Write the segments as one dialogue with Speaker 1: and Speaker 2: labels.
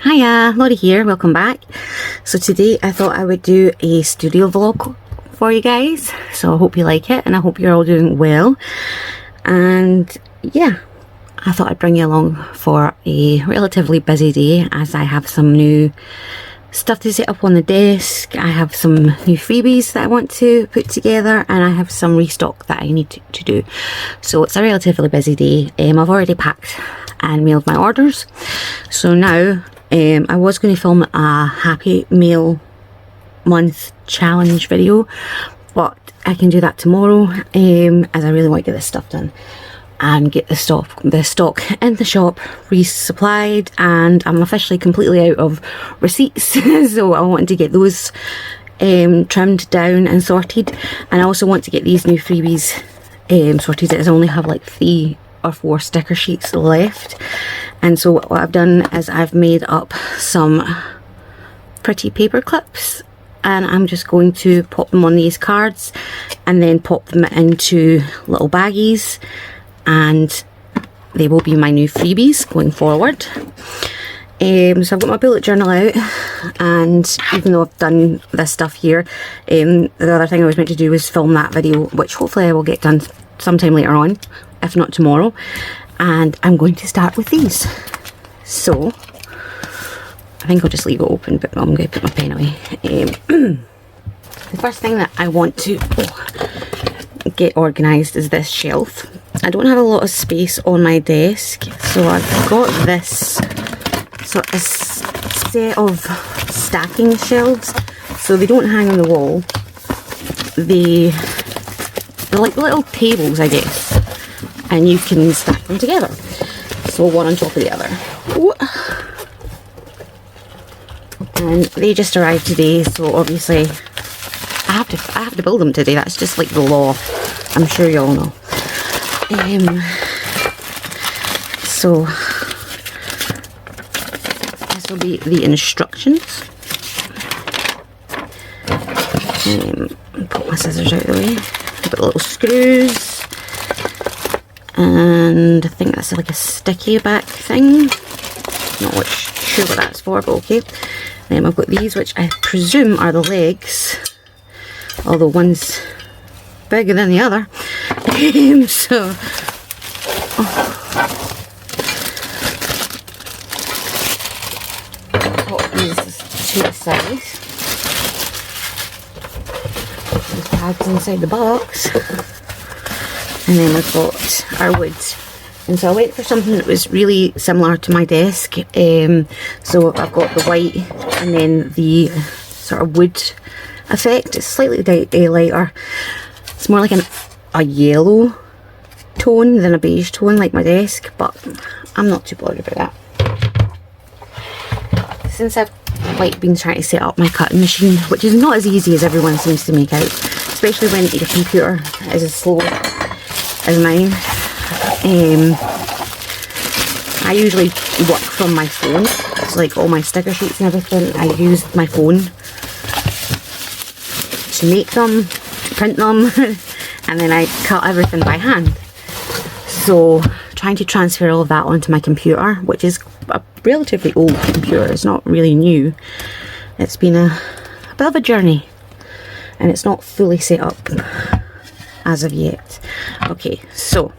Speaker 1: Hiya, Laurie here, welcome back. So today I thought I would do a studio vlog for you guys. So I hope you like it and I hope you're all doing well. And yeah, I thought I'd bring you along for a relatively busy day as I have some new stuff to set up on the desk. I have some new freebies that I want to put together and I have some restock that I need to do. So it's a relatively busy day. I've already packed and mailed my orders. So now I was going to film a Happy Mail Month challenge video, but I can do that tomorrow as I really want to get this stuff done and get the stock in the shop resupplied, and I'm officially completely out of receipts so I want to get those trimmed down and sorted, and I also want to get these new freebies sorted as I only have like 3 or 4 sticker sheets left. And so what I've done is I've made up some pretty paper clips and I'm just going to pop them on these cards and then pop them into little baggies, and they will be my new freebies going forward. So I've got my bullet journal out, and even though I've done this stuff here, the other thing I was meant to do was film that video, which hopefully I will get done sometime later on, if not tomorrow. And I'm going to start with these. So I think I'll just leave it open, but I'm going to put my pen away. The first thing that I want to get organised is this shelf. I don't have a lot of space on my desk, so I've got this sort of set of stacking shelves, so they don't hang on the wall. They're like little tables, I guess, and you can stack them together, so one on top of the other. And they just arrived today, so obviously I have to build them today. That's just like the law, I'm sure you all know. So this will be the instructions. Put my scissors out of the way. I've got little screws, and I think that's like a sticky back thing. Not sure what that's for, but okay. Then I've got these, which I presume are the legs, although one's bigger than the other. So put these to the side. These pads inside the box, and then we've got our wood. And so I went for something that was really similar to my desk. So I've got the white and then the sort of wood effect. It's slightly lighter. It's more like a yellow tone than a beige tone like my desk, but I'm not too bothered about that. Since I've been trying to set up my cutting machine, which is not as easy as everyone seems to make out, especially when your computer is as slow as mine. I usually work from my phone, so like all my sticker sheets and everything, I use my phone to make them, to print them, and then I cut everything by hand. So trying to transfer all of that onto my computer, which is a relatively old computer, it's not really new, it's been a bit of a journey and it's not fully set up as of yet. Okay, so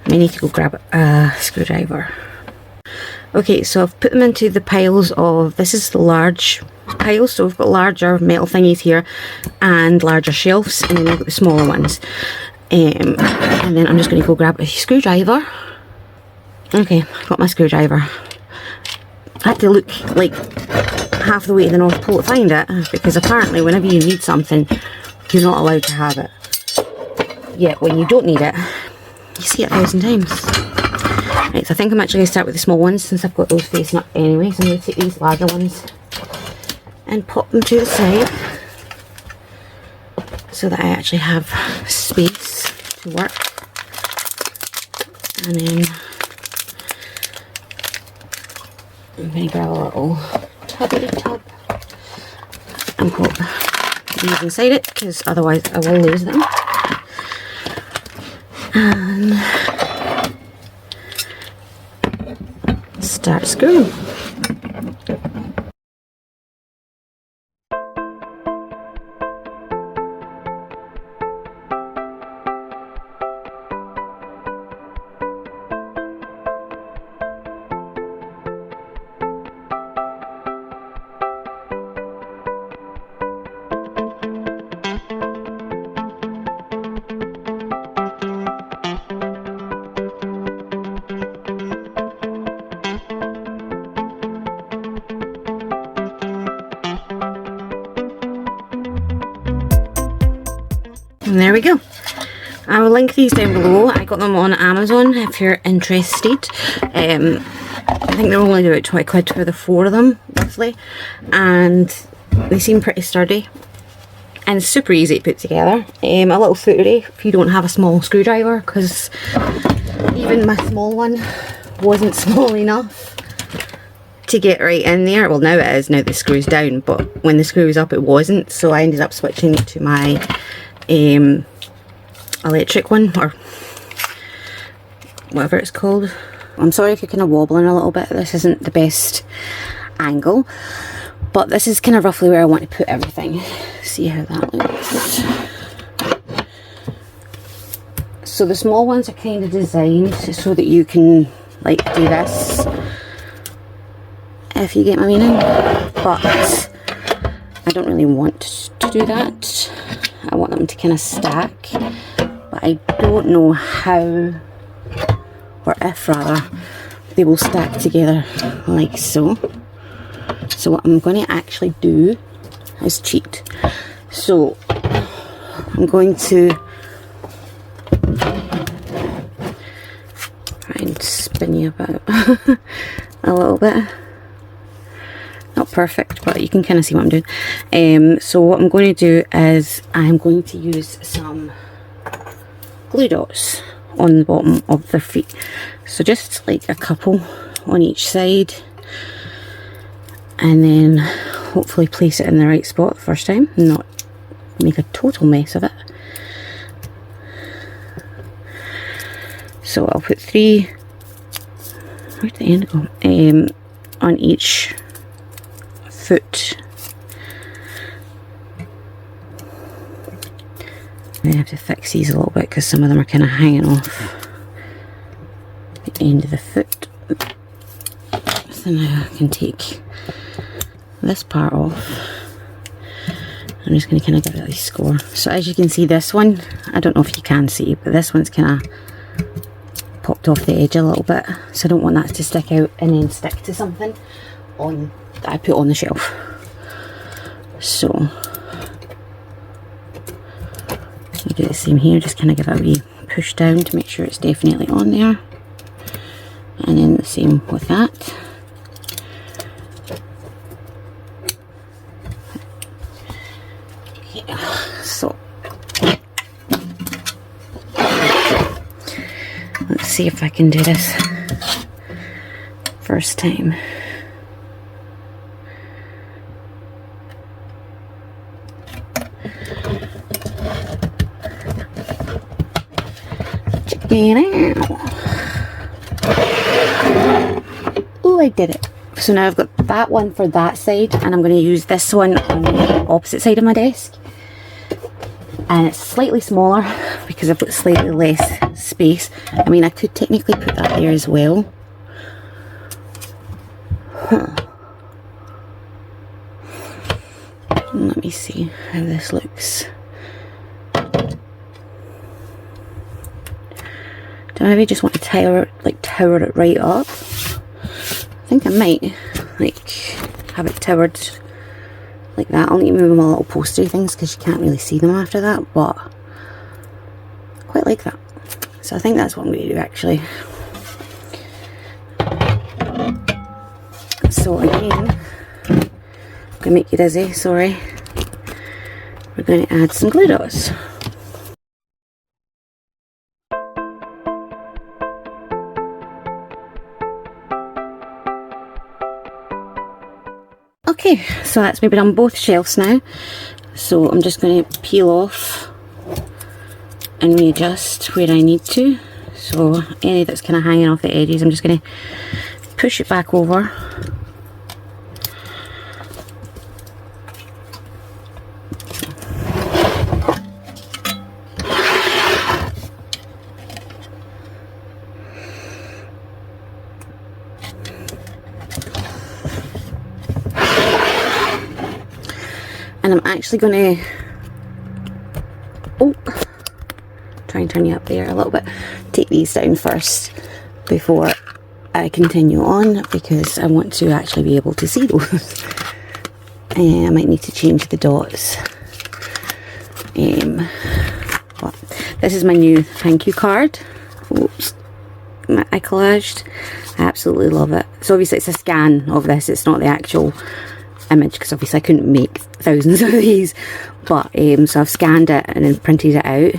Speaker 1: I may need to go grab a screwdriver. Okay, so I've put them into the piles of, this is the large piles, so we've got larger metal thingies here and larger shelves, and then I've got the smaller ones. And then I'm just going to go grab a screwdriver. Okay, I've got my screwdriver. I had to look like half the way to the North Pole to find it, because apparently whenever you need something, you're not allowed to have it. Yet when you don't need it, you see it 1,000 times. Right, so I think I'm actually going to start with the small ones since I've got those facing up anyway. So I'm going to take these larger ones and pop them to the side so that I actually have space to work. And then I'm going to grab a little tubby tub and pop these inside it, because otherwise I will lose them. And start screwing. And there we go. I will link these down below. I got them on Amazon if you're interested. I think they're only about 20 quid for the 4 of them, roughly. And they seem pretty sturdy. And super easy to put together. A little footery if you don't have a small screwdriver, because even my small one wasn't small enough to get right in there. Well, now it is, now the screw's down, but when the screw was up it wasn't, so I ended up switching it to my electric one, or whatever it's called. I'm sorry if you're kind of wobbling a little bit. This isn't the best angle, but this is kind of roughly where I want to put everything. See how that looks. So the small ones are kind of designed so that you can like do this, if you get my meaning, but I don't really want to do that. I want them to kind of stack, but I don't know how, or if rather, they will stack together like so. So what I'm going to actually do is cheat. So I'm going to try and spin you about a little bit. Not perfect, but you can kind of see what I'm doing. So what I'm going to do is I'm going to use some glue dots on the bottom of their feet. So just like a couple on each side, and then hopefully place it in the right spot the first time and not make a total mess of it. So I'll put 3, where'd the end go? On each foot. I have to fix these a little bit because some of them are kind of hanging off the end of the foot. So now I can take this part off. I'm just going to kind of give it a score. So as you can see, this one, I don't know if you can see, but this one's kind of popped off the edge a little bit. So I don't want that to stick out and then stick to something on that I put on the shelf. So you do the same here, just kind of give it a wee push down to make sure it's definitely on there, and then the same with that. Okay, so let's see if I can do this first time. Oh, I did it. So now I've got that one for that side, and I'm going to use this one on the opposite side of my desk. And it's slightly smaller because I've got slightly less space. I mean, I could technically put that there as well. Let me see how this looks. Do I maybe just want to tower it right up? I think I might like have it towered like that. I'll need to move my little postery things because you can't really see them after that, but I quite like that. So I think that's what I'm going to do actually. So again, I'm going to make you dizzy, sorry. We're going to add some glue dots. Okay, so that's maybe done both shelves now. So I'm just going to peel off and readjust where I need to. So any that's kind of hanging off the edges, I'm just going to push it back over. And I'm actually going to try and turn you up there a little bit. Take these down first before I continue on, because I want to actually be able to see those. I might need to change the dots. But this is my new thank you card. Oops. I collaged. I absolutely love it. So obviously it's a scan of this, it's not the actual image, because obviously I couldn't make thousands of these, but so I've scanned it and then printed it out,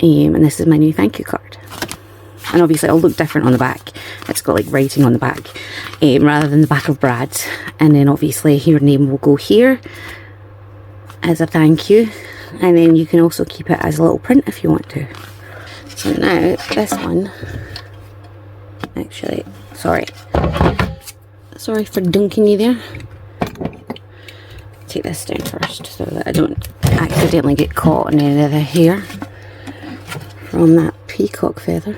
Speaker 1: and this is my new thank you card. And obviously it'll look different on the back. It's got like writing on the back, rather than the back of Brad's, and then obviously your name will go here as a thank you, and then you can also keep it as a little print if you want to. So now this one, actually, sorry for dunking you there. Take this down first so that I don't accidentally get caught in any of the hair from that peacock feather.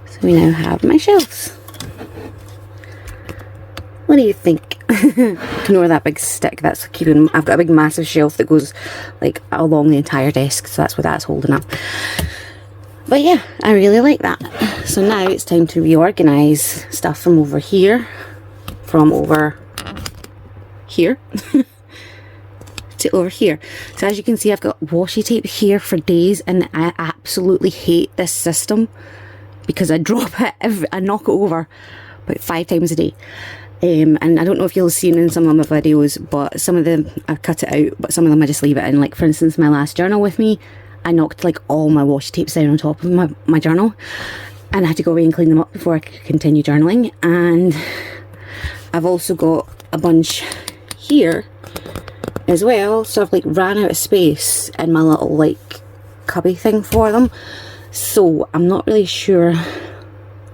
Speaker 1: So we now have my shelves. What do you think? Ignore that big stick that's keeping. I've got a big massive shelf that goes like along the entire desk, so that's what that's holding up. But yeah, I really like that. So now it's time to reorganize stuff from over here to over here. So as you can see, I've got washi tape here for days, and I absolutely hate this system because I drop it, I knock it over about 5 times a day. And I don't know if you'll have seen in some of my videos, but some of them I cut it out, but some of them I just leave it in. Like for instance, my last journal with me, I knocked like all my washi tapes down on top of my journal, and I had to go away and clean them up before I could continue journaling. And I've also got a bunch here as well, so I've like ran out of space in my little like cubby thing for them, so I'm not really sure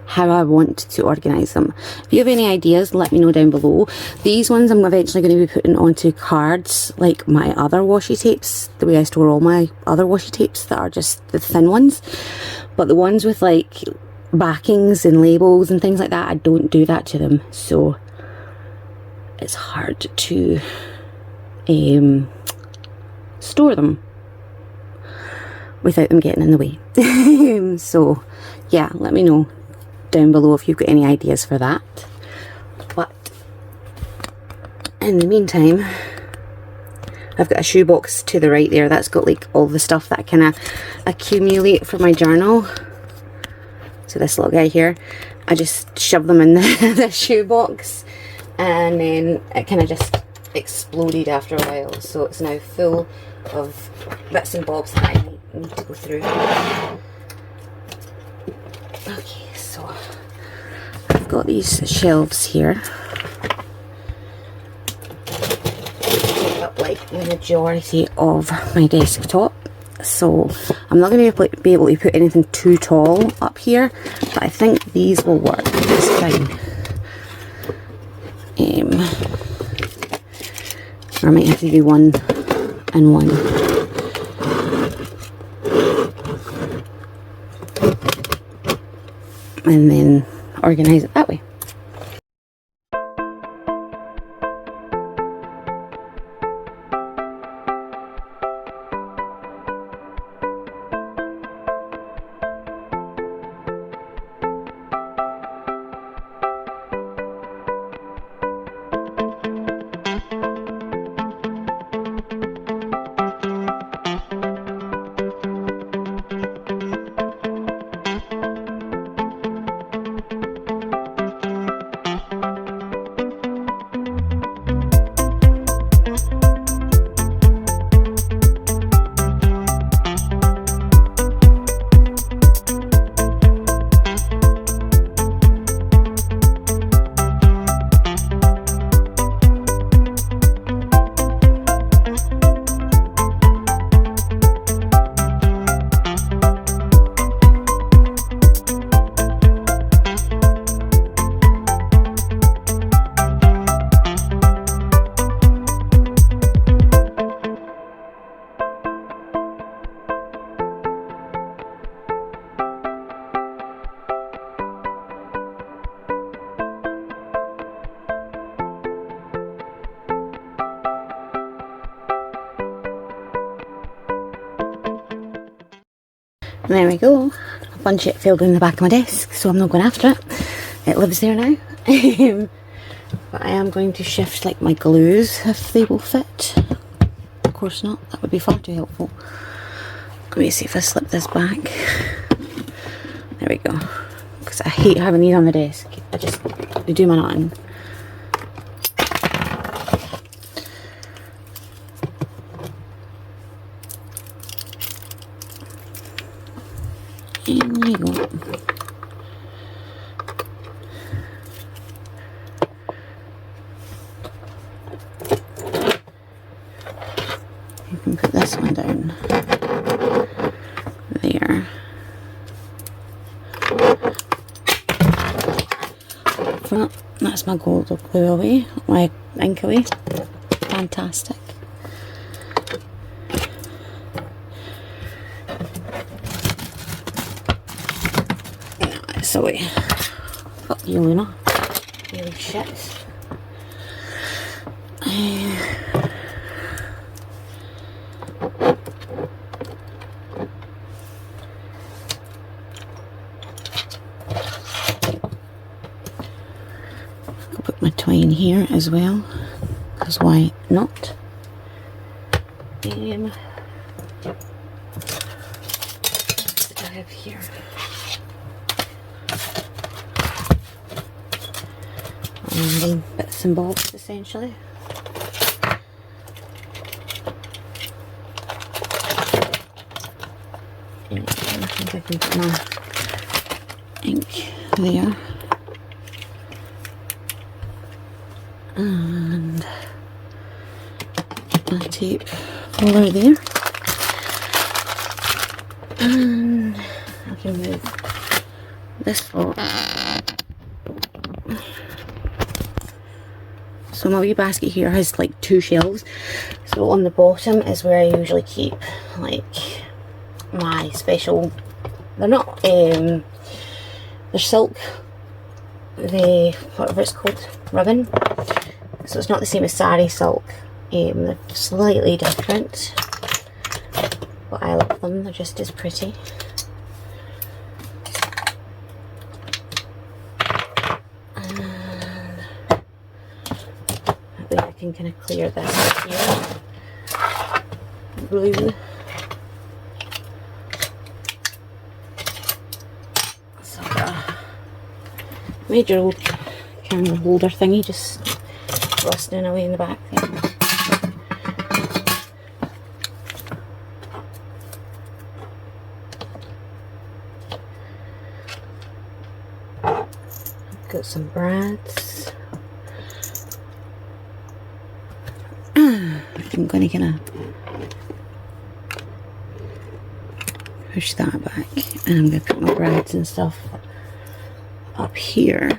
Speaker 1: how I want to organise them. If you have any ideas, let me know down below. These ones I'm eventually going to be putting onto cards like my other washi tapes, the way I store all my other washi tapes that are just the thin ones. But the ones with like backings and labels and things like that, I don't do that to them, so it's hard to store them without them getting in the way. So yeah, let me know down below if you've got any ideas for that. But in the meantime, I've got a shoebox to the right there that's got like all the stuff that I kind of accumulate for my journal. So this little guy here, I just shove them in the shoebox, and then it kind of just exploded after a while, so it's now full of bits and bobs that I need to go through. Okay, so I've got these shelves here. Take up like the majority of my desktop, so I'm not going to be able to put anything too tall up here, but I think these will work just fine. Or I might have to do one and one. And then organise it that way. And there we go, a bunch of it filled in the back of my desk, so I'm not going after it. It lives there now. But I am going to shift like my glues if they will fit. Of course not, that would be far too helpful. Let me see if I slip this back. There we go. Because I hate having these on the desk. They do my nothing. And there you go. You can put this one down there. Well, that's my gold glue away, my ink away. Fantastic. No, it's away. Fuck you, Luna. Holy shit. I'll put my twine here as well, because why not? What did I have here? Bits and bobs essentially. And I think I can put my ink there. And my tape over there. And I can move this lot. So my wee basket here has like 2 shelves. So on the bottom is where I usually keep like my special, they're not, they're silk, whatever it's called, ribbon. So it's not the same as sari silk. They're slightly different, but I love them, they're just as pretty. I can kind of clear this up here. Glue. So major old camera holder thingy just rusting away in the back there. I've got some brads. I'm going to kind of push that back, and I'm going to put my brads and stuff up here.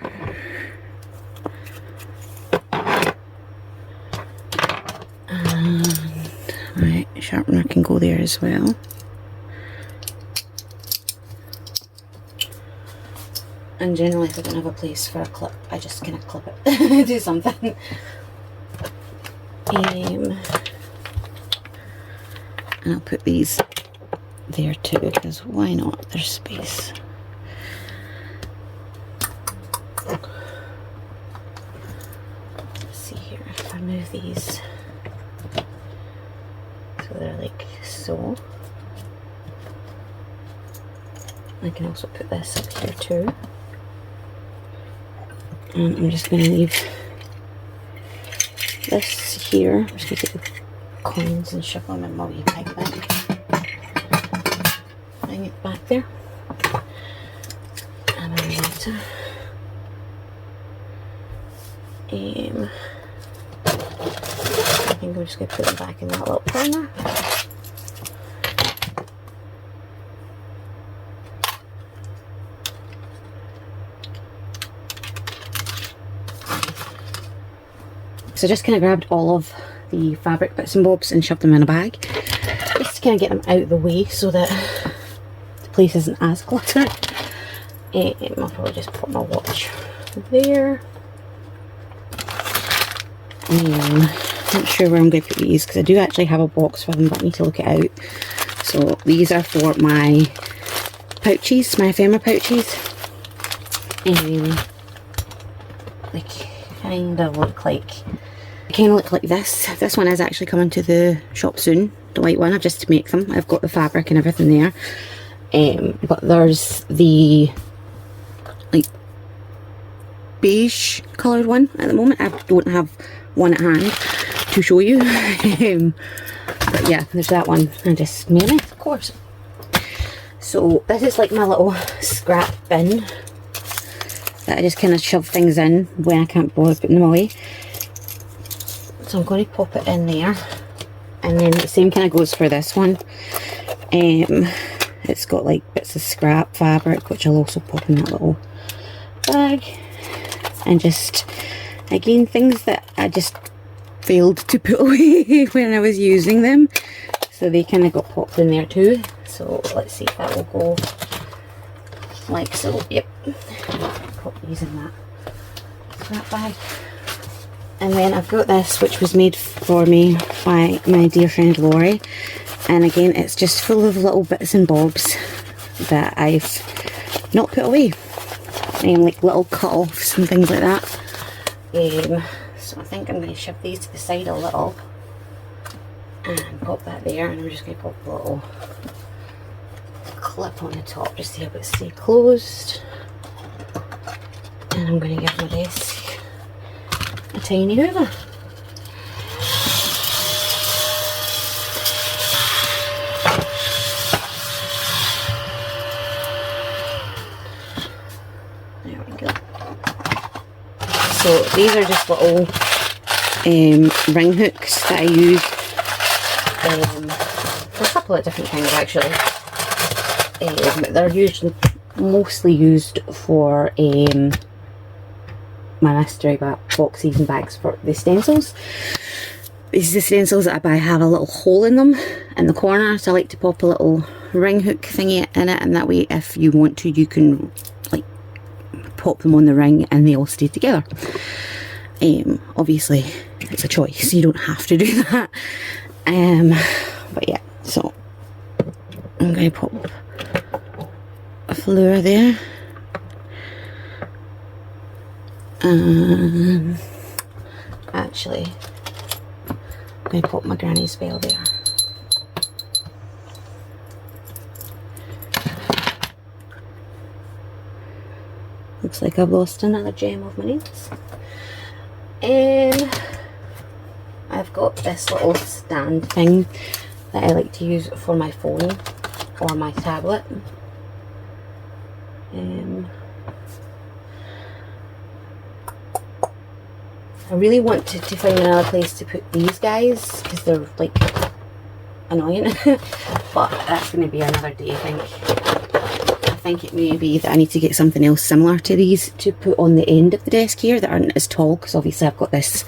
Speaker 1: And right, sharpener can go there as well. And generally if I don't have a place for a clip, I just kind of clip it, do something. And I'll put these there too, because why not? There's space. Let's see here, if I move these so they're like so. I can also put this up here too. And I'm just going to leave this here. I'm just going to take the coins and shove them in my wee bag back. Bring it back there. And then water. I think I'm just going to put them back in that little corner. So I just kind of grabbed all of the fabric bits and bobs and shoved them in a bag, just to kind of get them out of the way so that the place isn't as cluttered. I'll probably just put my watch there. Not sure where I'm going to put these, because I do actually have a box for them, but I need to look it out. So these are for my pouches, my ephemera pouches. Like kind of look like this. This one is actually coming to the shop soon, the white one. I've just to make them. I've got the fabric and everything there. But there's the like beige coloured one at the moment. I don't have one at hand to show you. But yeah, there's that one. I just made it, of course. So this is like my little scrap bin that I just kind of shove things in when I can't bother putting them away. So I'm going to pop it in there, and then the same kind of goes for this one. It's got like bits of scrap fabric, which I'll also pop in that little bag, and just again things that I just failed to put away when I was using them, so they kind of got popped in there too. So let's see if that will go like so. Yep, pop these in that scrap bag. And then I've got this, which was made for me by my dear friend Laurie, and again it's just full of little bits and bobs that I've not put away, like little cut-offs and things like that. So I think I'm going to shove these to the side a little and pop that there, and I'm just going to pop a little clip on the top just to help it stay closed. And I'm going to give my desk a tiny hoover. There we go. So these are just little ring hooks that I use for a couple of different things actually. They're mostly used for my mystery boxes and bags for the stencils. These stencils that I buy have a little hole in them in the corner, so I like to pop a little ring hook thingy in it, and that way if you want to you can like pop them on the ring and they all stay together. Obviously it's a choice, you don't have to do that. But yeah, so I'm going to pop a fleur there. Actually, I'm going to pop my granny's veil there. Looks like I've lost another gem of my nails. And I've got this little stand thing that I like to use for my phone or my tablet. I really want to find another place to put these guys because they're like annoying, but that's going to be another day. I think it may be that I need to get something else similar to these to put on the end of the desk here that aren't as tall, because obviously I've got this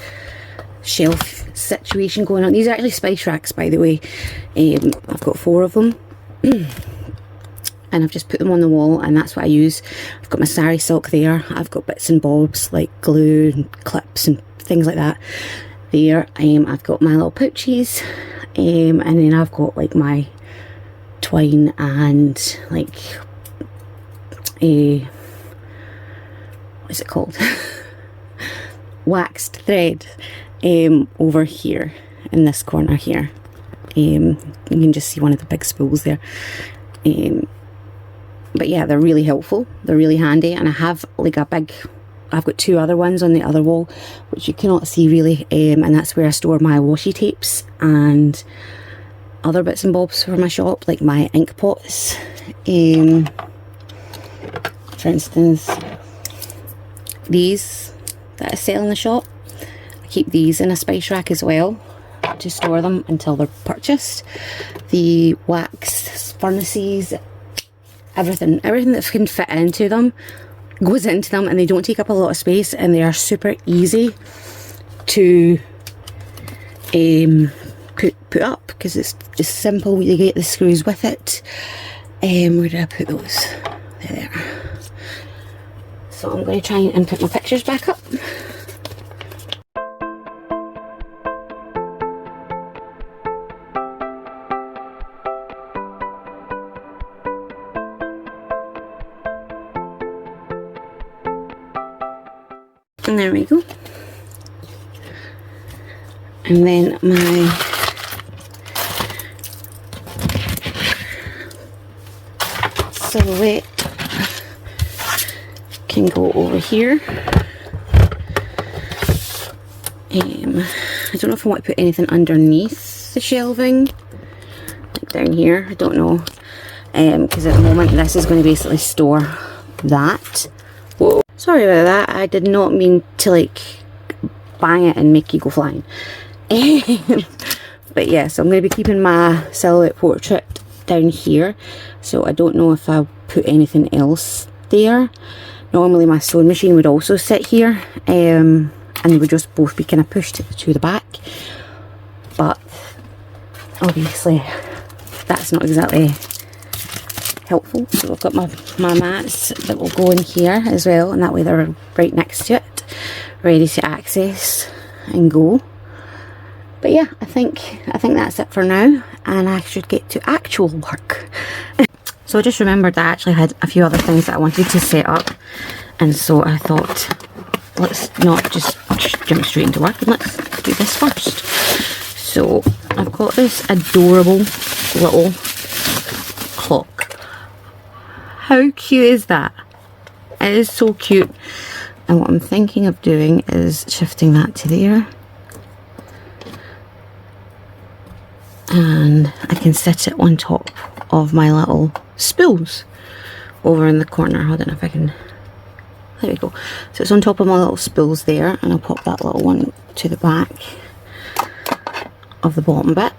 Speaker 1: shelf situation going on. These are actually spice racks, by the way. I've got 4 of them. And I've just put them on the wall, and that's what I use. I've got my sari silk there. I've got bits and bobs like glue and clips and things like that there. I've got my little pouches, and then I've got like my twine and like what's it called? Waxed thread over here in this corner here. You can just see one of the big spools there. But yeah, they're really helpful, they're really handy, and I have like I've got 2 other ones on the other wall which you cannot see really, and that's where I store my washi tapes and other bits and bobs for my shop, like my ink pots. For instance, these that I sell in the shop, I keep these in a spice rack as well to store them until they're purchased. The wax furnaces, everything that can fit into them goes into them, and they don't take up a lot of space, and they are super easy to put up because it's just simple. You get the screws with it. Where did I put those? There. So I'm going to try and put my pictures back up. And there we go. And then my silhouette can go over here. I don't know if I want to put anything underneath the shelving, like down here, I don't know, because at the moment this is going to basically store that. Whoa, sorry about that, I did not mean to like bang it and make you go flying. But yeah, so I'm going to be keeping my silhouette portrait down here, so I don't know if I'll put anything else there. Normally my sewing machine would also sit here, and they would just both be kind of pushed to the back, but obviously that's not exactly helpful. So I've got my mats that will go in here as well, and that way they're right next to it, ready to access and go. But yeah, I think that's it for now, and I should get to actual work. So I just remembered that I actually had a few other things that I wanted to set up, and so I thought, let's not just jump straight into work, and let's do this first. So I've got this adorable little clock. How cute is that? It is so cute. And what I'm thinking of doing is shifting that to there. And I can set it on top of my little spools over in the corner. I don't know if I can. There we go. So it's on top of my little spools there, and I'll pop that little one to the back of the bottom bit.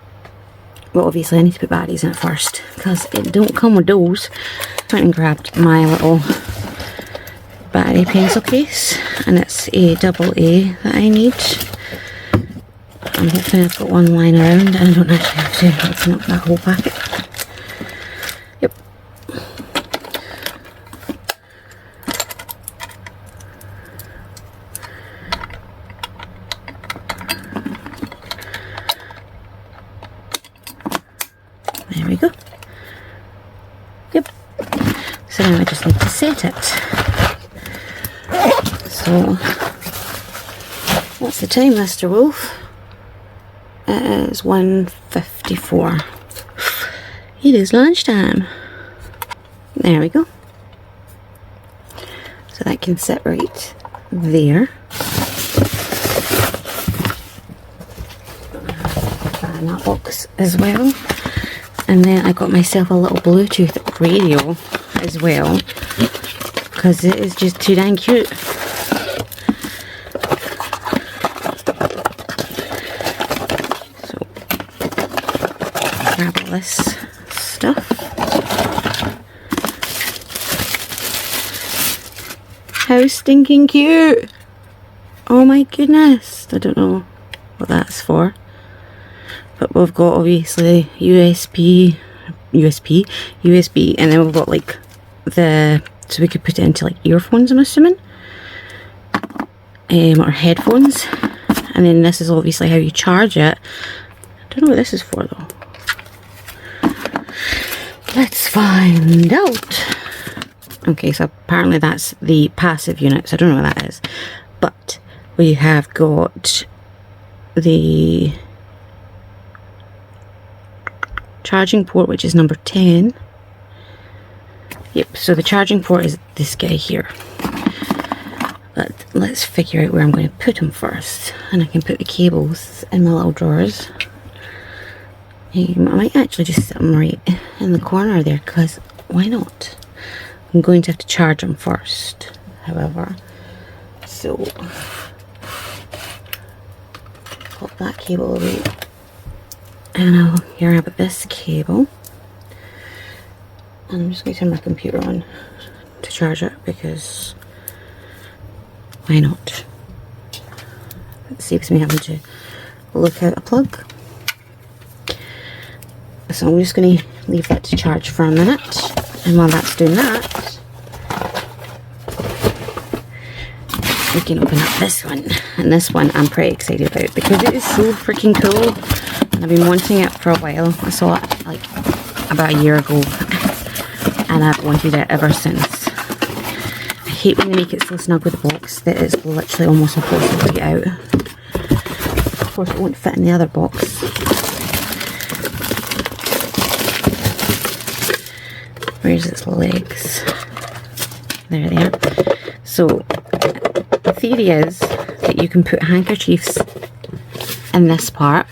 Speaker 1: Well, obviously I need to put batteries in it first, because it don't come with those. I went and grabbed my little battery pencil case, and it's a AA that I need. I'm hoping I've got one lying around and I don't actually have to open up that whole packet. Yep. There we go. Yep. So now I just need to set it. So, what's the time, Mr. Wolf? It is 1:54. It is lunchtime. There we go. So that can sit right there. And that box as well. And then I got myself a little Bluetooth radio as well, because it is just too dang cute. Grab all this stuff. How stinking cute! Oh my goodness! I don't know what that's for, but we've got obviously USB, and then we've got like so we could put it into like earphones, I'm assuming, or headphones, and then this is obviously how you charge it. I don't know what this is for though. Let's find out. Okay, so apparently that's the passive unit, so I don't know what that is. But we have got the charging port, which is number 10. Yep, so the charging port is this guy here. Let's figure out where I'm going to put them first. And I can put the cables in my little drawers. I might actually just set them right in the corner there, because why not? I'm going to have to charge them first, however. So, pop that cable away. And I'll grab this cable. And I'm just going to turn my computer on to charge it, because why not? It saves me having to look out a plug. So I'm just going to leave that to charge for a minute, and while that's doing that, we can open up this one. And this one I'm pretty excited about, because it is so freaking cool, and I've been wanting it for a while. I saw it like about a year ago, and I've wanted it ever since. I hate when they make it so snug with the box that it's literally almost impossible to get out. course it won't fit in the other box. Where's its legs? There they are. So the theory is that you can put handkerchiefs in this part,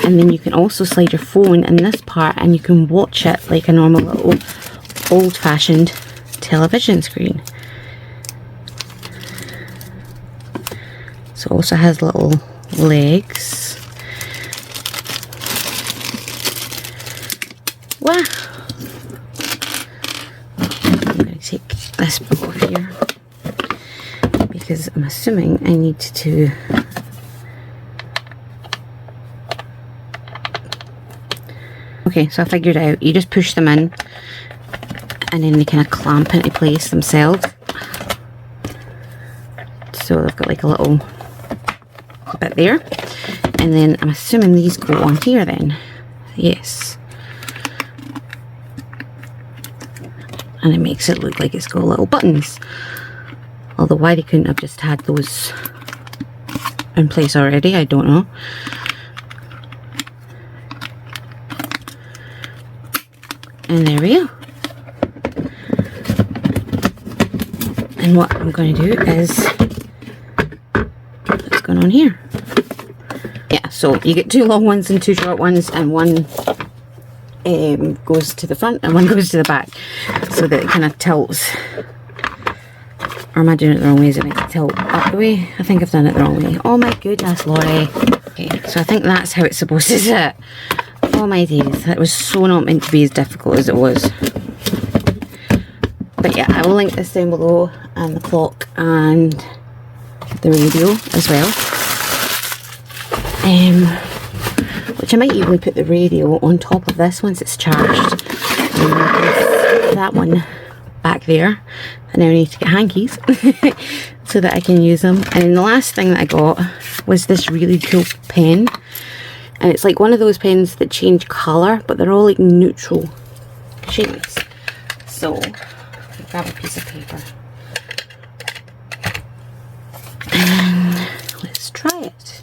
Speaker 1: and then you can also slide your phone in this part and you can watch it like a normal little old-fashioned television screen. So it also has little legs. Wow! I'm going to take this book off here because I'm assuming I need to okay, so I figured it out. You just push them in and then they kind of clamp into place themselves. So they've got like a little bit there. And then I'm assuming these go on here then. Yes. And it makes it look like it's got little buttons. Although why they couldn't have just had those in place already, I don't know. And there we go. And what I'm going to do is, what's going on here? Yeah, so you get 2 long ones and 2 short ones, and one goes to the front and one goes to the back, so that it kind of tilts. Or am I doing it the wrong way? Is it meant to tilt up the way? I think I've done it the wrong way. Oh my goodness, Laurie. Okay, so I think that's how it's supposed to sit. Oh my days, that was so not meant to be as difficult as it was. But yeah, I will link this down below, and the clock and the radio as well. Which I might even put the radio on top of this once it's charged. And that one back there. And now I need to get hankies so that I can use them. And then the last thing that I got was this really cool pen. And it's like one of those pens that change colour, but they're all like neutral shades. So, grab a piece of paper. And let's try it.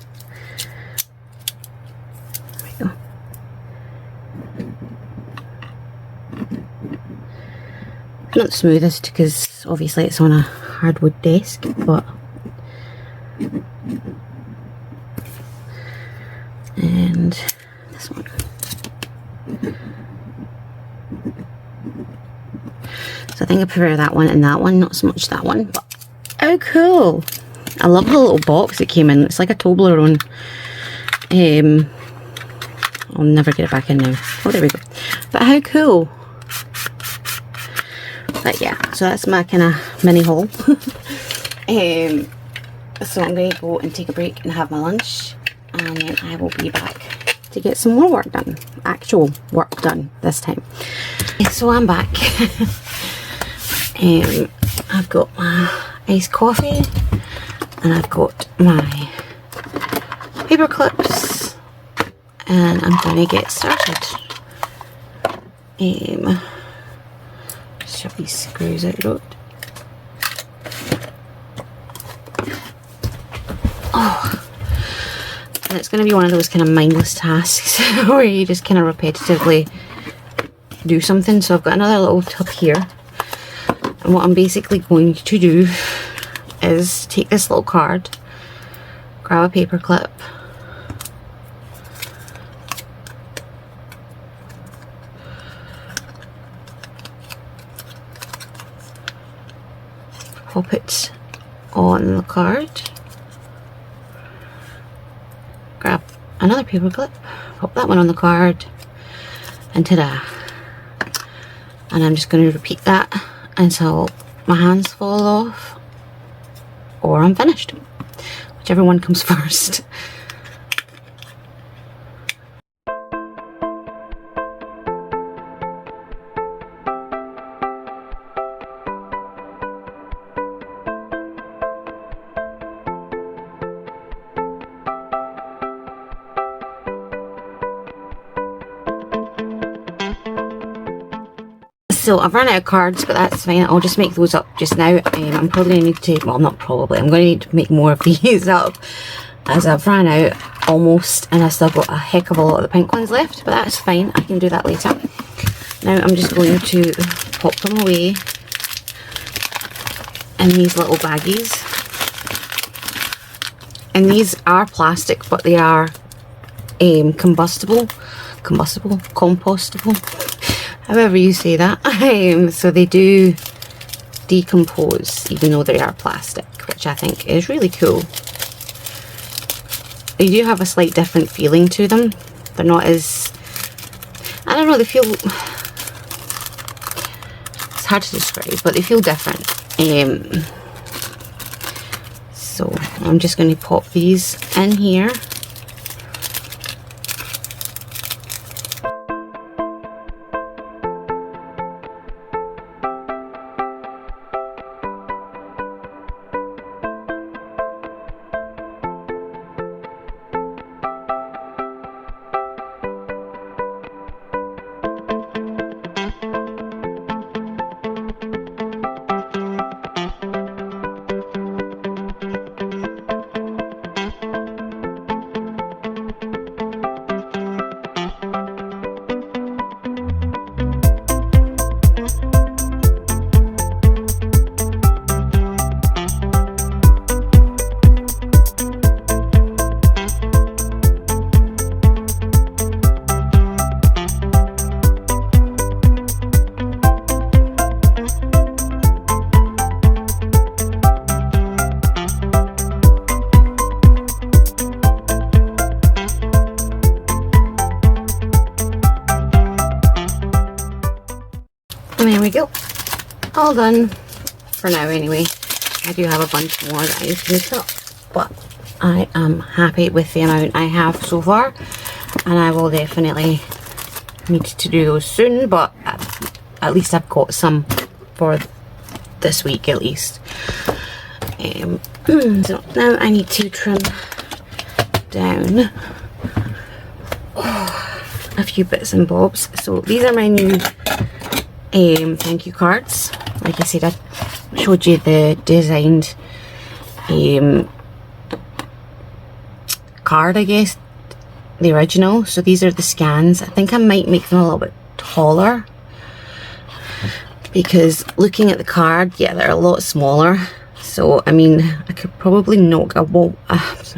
Speaker 1: There we go. Not the smoothest, because obviously it's on a hardwood desk, but and this one. So I think I prefer that one and that one, not so much that one, but oh cool. I love the little box it came in. It's like a Toblerone. I'll never get it back in now. Oh, there we go. But how cool. But yeah, so that's my kind of mini haul. So I'm going to go and take a break and have my lunch, and then I will be back to get some more work done. Actual work done this time. So I'm back. I've got my iced coffee, and I've got my paper clips, and I'm going to get started. Shove these screws out the road. Oh, and it's going to be one of those kind of mindless tasks where you just kind of repetitively do something. So I've got another little tub here, and what I'm basically going to do is take this little card, grab a paper clip, pop it on the card, grab another paper clip, pop that one on the card, and ta-da. And I'm just going to repeat that until my hands fall off or I'm finished, whichever one comes first. So I've run out of cards, but that's fine. I'll just make those up just now. I'm probably going to need to, well, not probably, I'm going to need to make more of these up. as I've ran out almost, and I still got a heck of a lot of the pink ones left, but that's fine, I can do that later. Now I'm just going to pop them away in these little baggies. And these are plastic, but they are compostable, however you say that. So they do decompose even though they are plastic, which I think is really cool. They do have a slight different feeling to them. They're not as, I don't know, they feel, it's hard to describe, but they feel different. So I'm just going to pop these in here. And there we go, all done for now anyway. I do have a bunch more that I need to make up, but I am happy with the amount I have so far, and I will definitely need to do those soon, but at least I've got some for this week at least. So now I need to trim down a few bits and bobs. So these are my new thank you cards. Like I said, I showed you the designed card, I guess, the original. So these are the scans. I think I might make them a little bit taller, because looking at the card, yeah, they're a lot smaller. So I mean, I could probably knock, I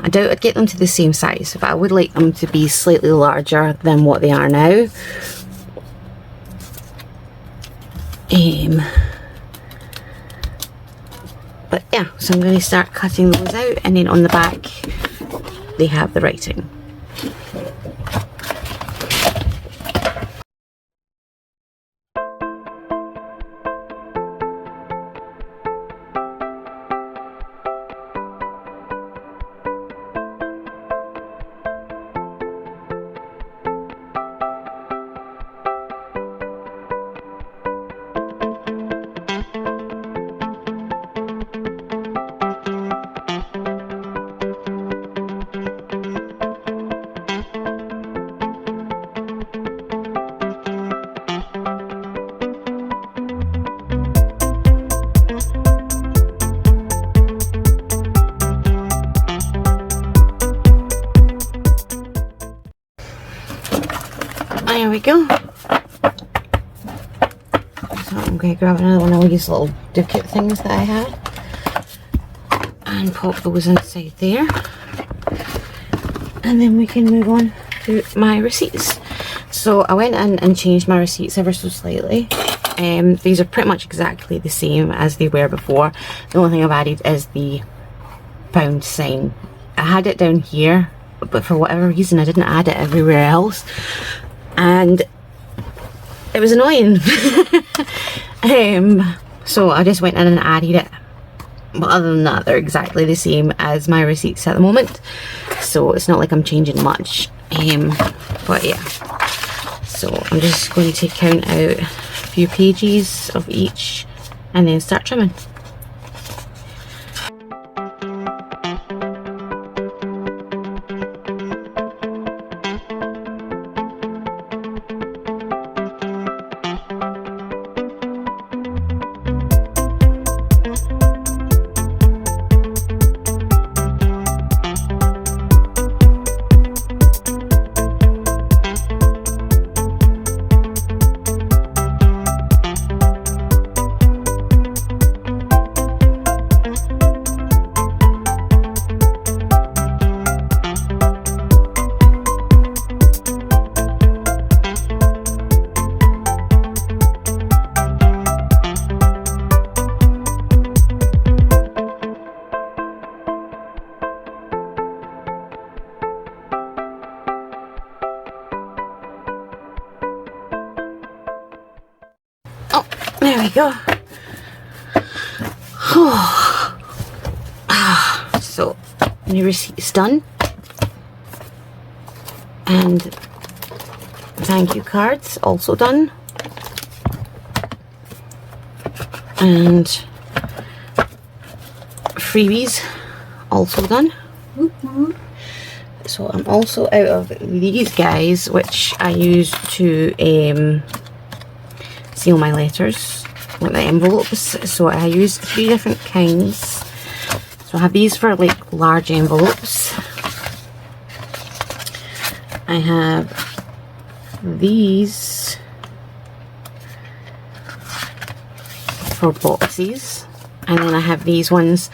Speaker 1: doubt I'd get them to the same size, but I would like them to be slightly larger than what they are now. But yeah, so I'm going to start cutting those out, and then on the back they have the writing. There we go. So I'm going to grab another one of these little duplicate things that I had and pop those inside there, and then we can move on to my receipts. So I went in and changed my receipts ever so slightly. These are pretty much exactly the same as they were before. The only thing I've added is the pound sign. I had it down here, but for whatever reason I didn't add it everywhere else, and it was annoying. So I just went in and added it, but other than that they're exactly the same as my receipts at the moment, so it's not like I'm changing much. But yeah, so I'm just going to count out a few pages of each and then start trimming. go. So, new receipt's done. And thank you cards also done. And freebies also done. So I'm also out of these guys, which I use to seal my letters, like the envelopes. So I use 3 different kinds. So I have these for like large envelopes. I have these for boxes, and then I have these ones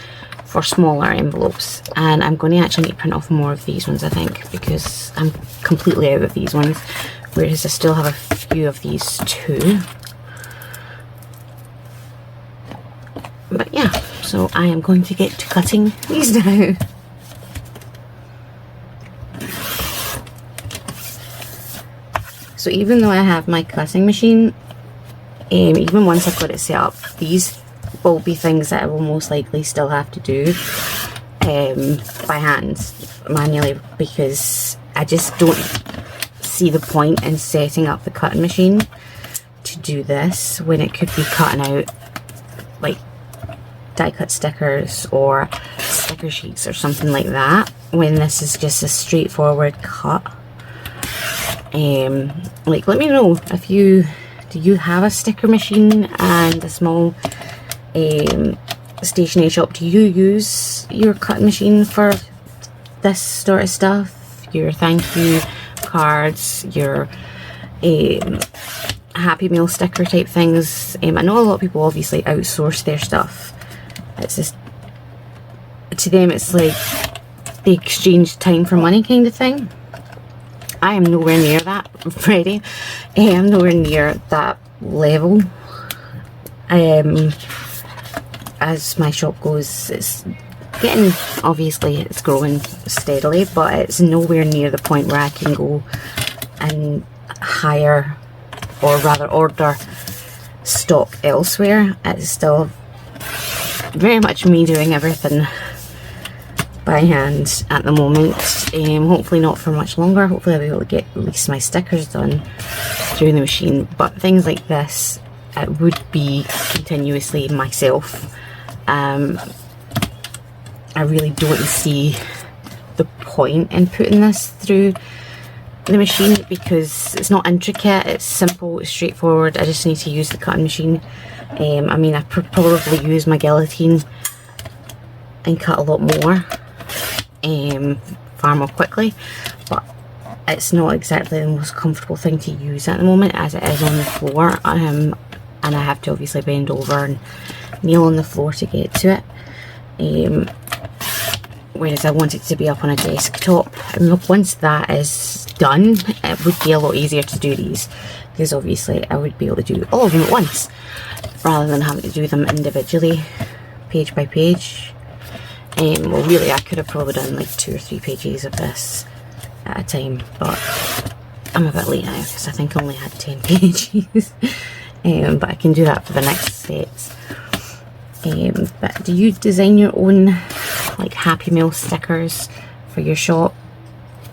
Speaker 1: for smaller envelopes, and I'm going to actually need to print off more of these ones, I think, because I'm completely out of these ones, whereas I still have a few of these too. But yeah, so I am going to get to cutting these now. So even though I have my cutting machine, even once I've got it set up, these will be things that I will most likely still have to do by hand, manually, because I just don't see the point in setting up the cutting machine to do this when it could be cutting out like die cut stickers or sticker sheets or something like that, when this is just a straightforward cut. Like, let me know if do you have a sticker machine and a small stationery shop? Do you use your cutting machine for this sort of stuff? Your thank you cards, your Happy Meal sticker type things. I know a lot of people obviously outsource their stuff. It's just, to them it's like they exchange time for money kind of thing. I am nowhere near that, Freddie. I am nowhere near that level. As my shop goes, it's getting, obviously it's growing steadily, but it's nowhere near the point where I can go and hire, or rather order, stock elsewhere. It's still very much me doing everything by hand at the moment. Hopefully not for much longer. Hopefully I'll be able to get at least my stickers done through the machine, but things like this, it would be continuously myself. I really don't see the point in putting this through the machine, because it's not intricate, it's simple, it's straightforward. I just need to use the cutting machine. I mean, I probably use my guillotine and cut a lot more, far more quickly, but it's not exactly the most comfortable thing to use at the moment, as it is on the floor, and I have to obviously bend over and kneel on the floor to get to it, whereas I want it to be up on a desktop. And look, once that is done, it would be a lot easier to do these, because obviously I would be able to do all of them at once rather than having to do them individually, page by page. Well, really, I could have probably done like 2 or 3 pages of this at a time, but I'm a bit late now because I think I only had 10 pages. But I can do that for the next sets. But do you design your own like Happy Meal stickers for your shop?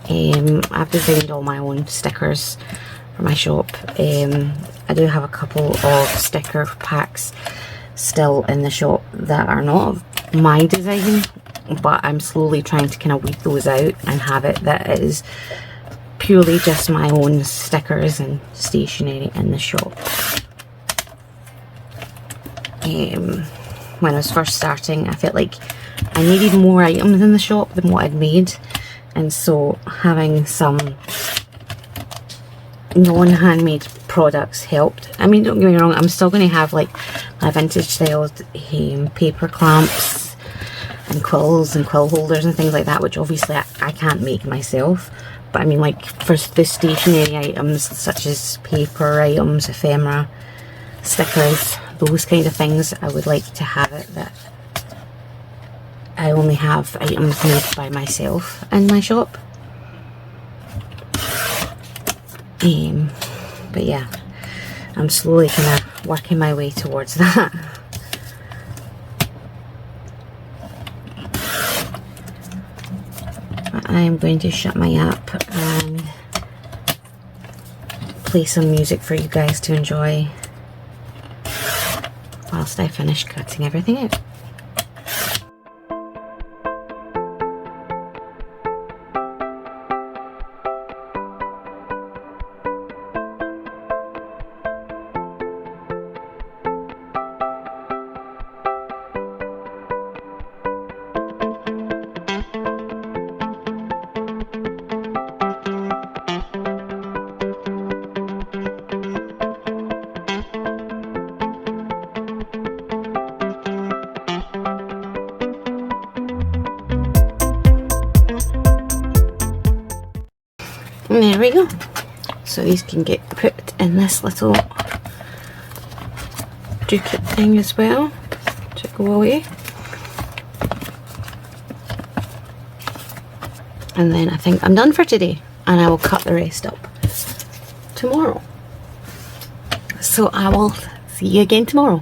Speaker 1: I've designed all my own stickers for my shop. I do have a couple of sticker packs still in the shop that are not of my design, but I'm slowly trying to kind of weed those out and have it that is purely just my own stickers and stationery in the shop. When I was first starting, I felt like I needed more items in the shop than what I'd made, and so having some non-handmade products helped. I mean, don't get me wrong, I'm still going to have like my vintage style paper clamps and quills and quill holders and things like that, which obviously I can't make myself. But I mean, like for the stationery items such as paper items, ephemera, stickers, those kind of things, I would like to have it that I only have items made by myself in my shop. But yeah, I'm slowly kind of working my way towards that. But I am going to shut my app and play some music for you guys to enjoy whilst I finish cutting everything out. And there we go. So these can get put in this little duplicate thing as well to go away. And then I think I'm done for today, and I will cut the rest up tomorrow. So I will see you again tomorrow.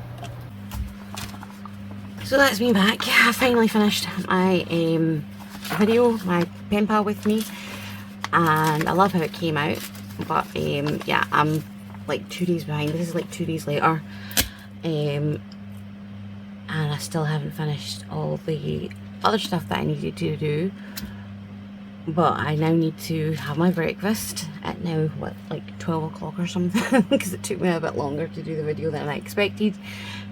Speaker 1: So that's me back. I finally finished my video, my pen pal with me, and I love how it came out. But yeah, I'm like 2 days behind. This is like 2 days later, and I still haven't finished all the other stuff that I needed to do. But I now need to have my breakfast at now, what, like 12 o'clock or something, because it took me a bit longer to do the video than I expected.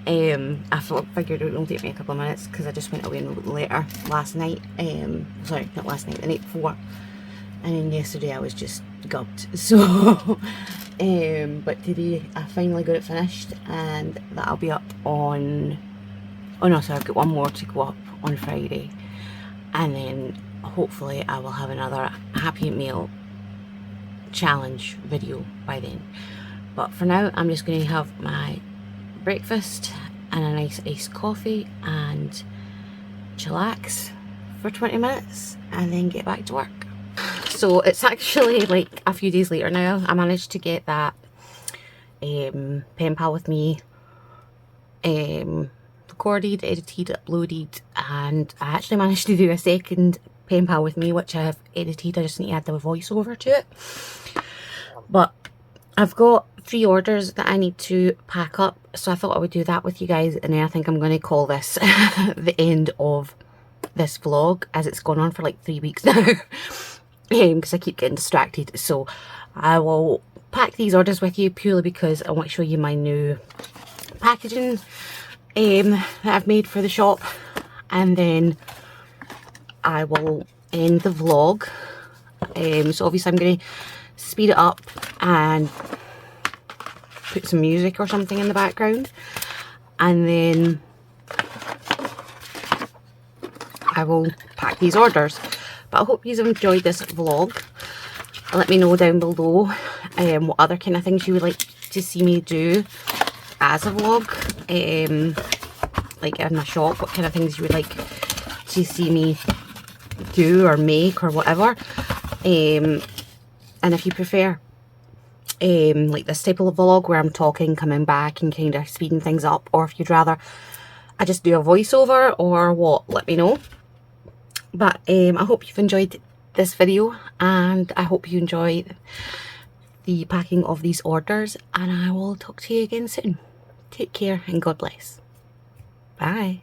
Speaker 1: I figured it would only take me a couple of minutes because I just went away later last night. Sorry, not last night, the night before. And then yesterday I was just gubbed. So, but today I finally got it finished, and that'll be up on, oh no, sorry, I've got one more to go up on Friday. And then hopefully I will have another Happy Meal challenge video by then. But for now, I'm just going to have my breakfast and a nice iced coffee and chillax for 20 minutes and then get back to work. So it's actually like a few days later now. I managed to get that pen pal with me recorded, edited, uploaded, and I actually managed to do a second pen pal with me, which I have edited. I just need to add the voiceover to it. But I've got 3 orders that I need to pack up, so I thought I would do that with you guys, and then I think I'm going to call this the end of this vlog, as it's gone on for like 3 weeks now, because I keep getting distracted. So I will pack these orders with you purely because I want to show you my new packaging that I've made for the shop, and then I will end the vlog. So obviously I'm going to speed it up and put some music or something in the background, and then I will pack these orders. But I hope you've enjoyed this vlog. Let me know down below what other kind of things you would like to see me do as a vlog, like in my shop, what kind of things you would like to see me do or make or whatever. And if you prefer like this type of vlog where I'm talking, coming back and kind of speeding things up, or if you'd rather I just do a voiceover or what, let me know. But I hope you've enjoyed this video, and I hope you enjoy the packing of these orders, and I will talk to you again soon. Take care and God bless. Bye.